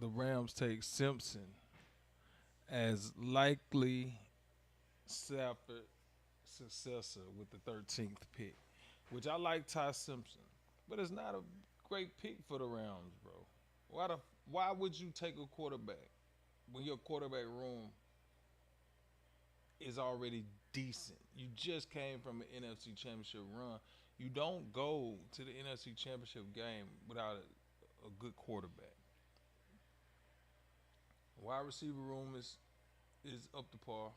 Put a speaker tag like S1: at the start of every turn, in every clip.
S1: the Rams take Simpson as likely Stafford successor with the 13th pick, which I like Ty Simpson, but it's not a great pick for the Rams, bro. Why the why would you take a quarterback when your quarterback room is already decent? You just came from an NFC Championship run. You don't go to the NFC Championship game without a good quarterback. Wide receiver room is up to par.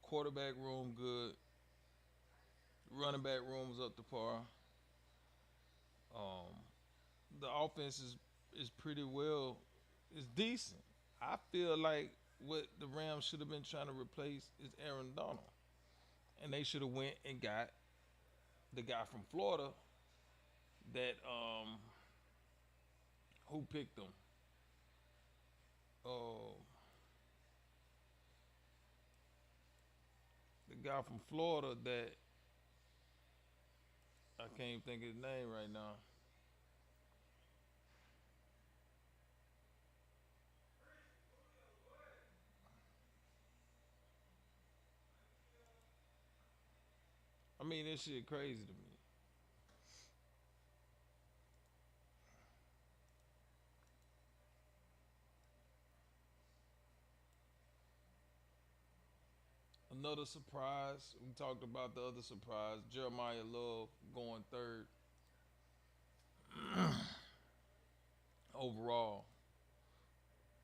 S1: Quarterback room good. Running back room is up to par. Um, the offense is pretty well. It's decent. I feel like what the Rams should have been trying to replace is Aaron Donald, and they should have went and got the guy from Florida that who picked them. Uh, the guy from Florida that I can't even think of his name right now. I mean, this shit crazy to me. Another surprise. We talked about the other surprise. Jeremiah Love going third overall.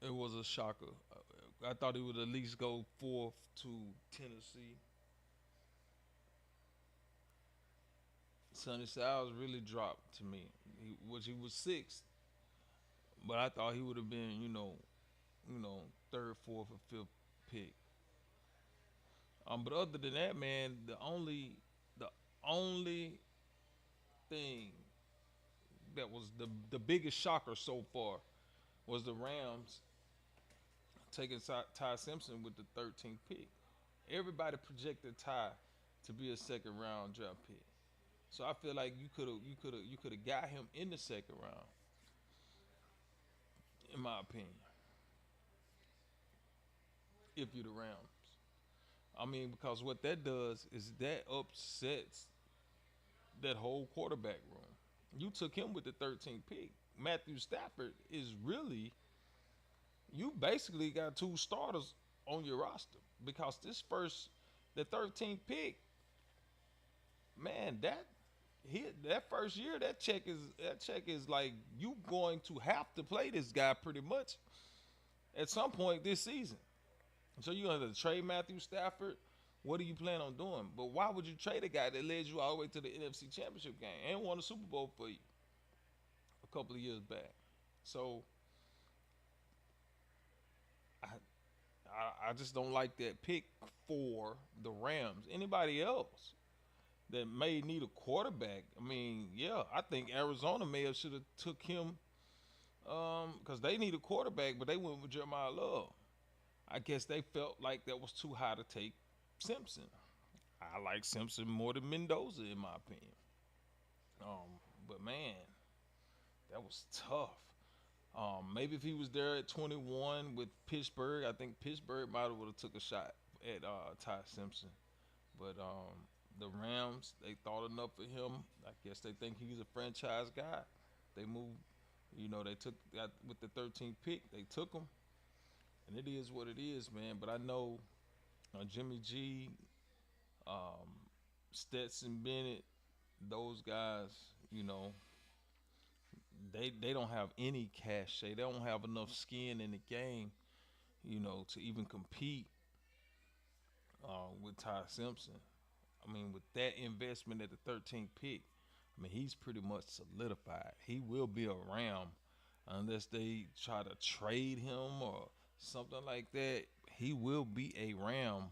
S1: It was a shocker. I thought he would at least go fourth to Tennessee. Sonny Styles really dropped to me, which he was sixth, but I thought he would have been, third, fourth, or fifth pick. But other than that, man, the only thing that was the biggest shocker so far was the Rams taking Ty Simpson with the 13th pick. Everybody projected Ty to be a second round draft pick. So I feel like you could have got him in the second round, in my opinion, if you're the Rams. I mean, because what that does is that upsets that whole quarterback room. You took him with the 13th pick. Matthew Stafford is really, you basically got two starters on your roster because the 13th pick, man, that first year, that check is like you going to have to play this guy pretty much at some point this season. So you gonna have to trade Matthew Stafford. What do you plan on doing? But why would you trade a guy that led you all the way to the NFC Championship game and won a Super Bowl for you a couple of years back? So I I just don't like that pick for the Rams. Anybody else that may need a quarterback? I mean, yeah, I think Arizona may have should have took him because they need a quarterback, but they went with Jeremiah Love. I guess they felt like that was too high to take Simpson. I like Simpson more than Mendoza in my opinion. But man, that was tough. Maybe if he was there at 21 with Pittsburgh, I think Pittsburgh might have would have took a shot at Ty Simpson. But the Rams, they thought enough of him. I guess they think he's a franchise guy. They moved, they took got with the 13th pick. They took him, and it is what it is, man. But I know Jimmy G, um, Stetson Bennett, those guys, you know, they don't have any cachet. They don't have enough skin in the game, to even compete with Ty Simpson. I mean, with that investment at the 13th pick, I mean, he's pretty much solidified. He will be a Ram unless they try to trade him or something like that. He will be a Ram,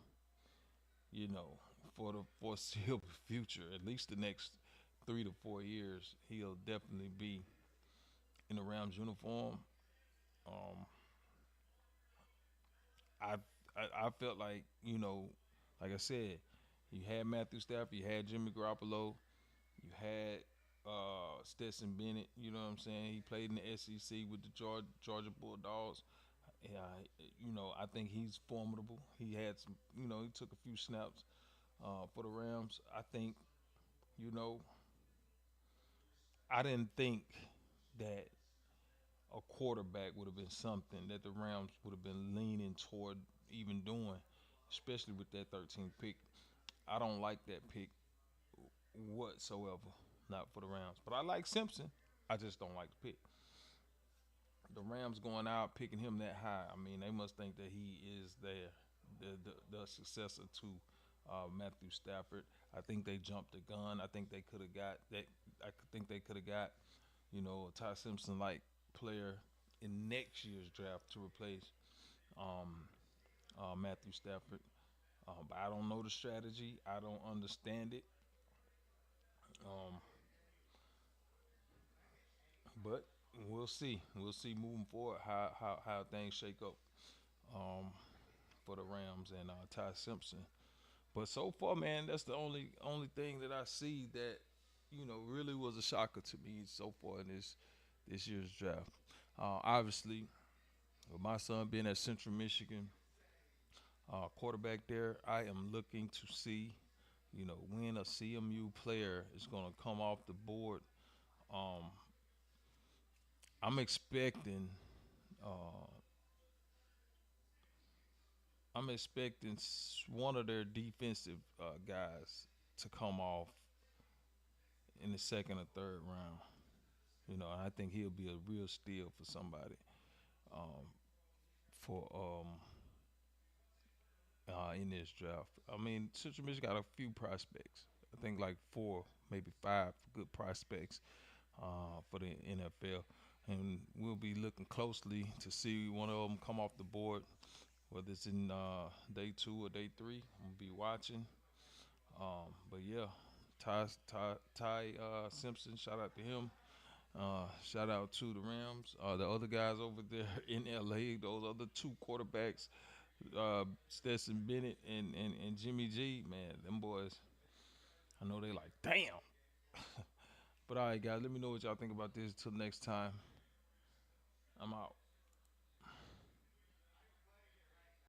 S1: you know, for the foreseeable future. At least the next 3 to 4 years, he'll definitely be in the Rams uniform. Um, I, I felt like like I said, you had Matthew Stafford, you had Jimmy Garoppolo, you had Stetson Bennett. You know what I'm saying? He played in the SEC with the Georgia Bulldogs. Yeah, I think he's formidable. He had some, he took a few snaps for the Rams. I think, you know, I didn't think that a quarterback would have been something that the Rams would have been leaning toward even doing, especially with that 13th pick. I don't like that pick whatsoever, not for the Rams. But I like Simpson. I just don't like the pick. The Rams going out picking him that high. I mean, they must think that he is there, the successor to Matthew Stafford. I think they jumped the gun. I think they could have got that. I think they could have got, a Ty Simpson like player in next year's draft to replace um, Matthew Stafford. But I don't know the strategy. I don't understand it. Um, but we'll see. We'll see moving forward how things shake up for the Rams and Ty Simpson. But so far, man, that's the only thing that I see that really was a shocker to me so far in this year's draft. Obviously, with my son being at Central Michigan, quarterback there, I am looking to see, when a CMU player is going to come off the board. Um, I'm expecting, uh, one of their defensive guys to come off in the second or third round. I think he'll be a real steal for somebody. Um, for in this draft. I mean, Central Michigan got a few prospects. I think like four, maybe five good prospects for the NFL, and we'll be looking closely to see one of them come off the board, whether it's in day two or day three. I'm gonna be watching. But yeah, Ty Simpson, shout out to him. Shout out to the Rams. The other guys over there in LA, those other two quarterbacks, Stetson Bennett and Jimmy G, man, them boys, I know they like, damn. But all right, guys, let me know what y'all think about this. Till next time, I'm out.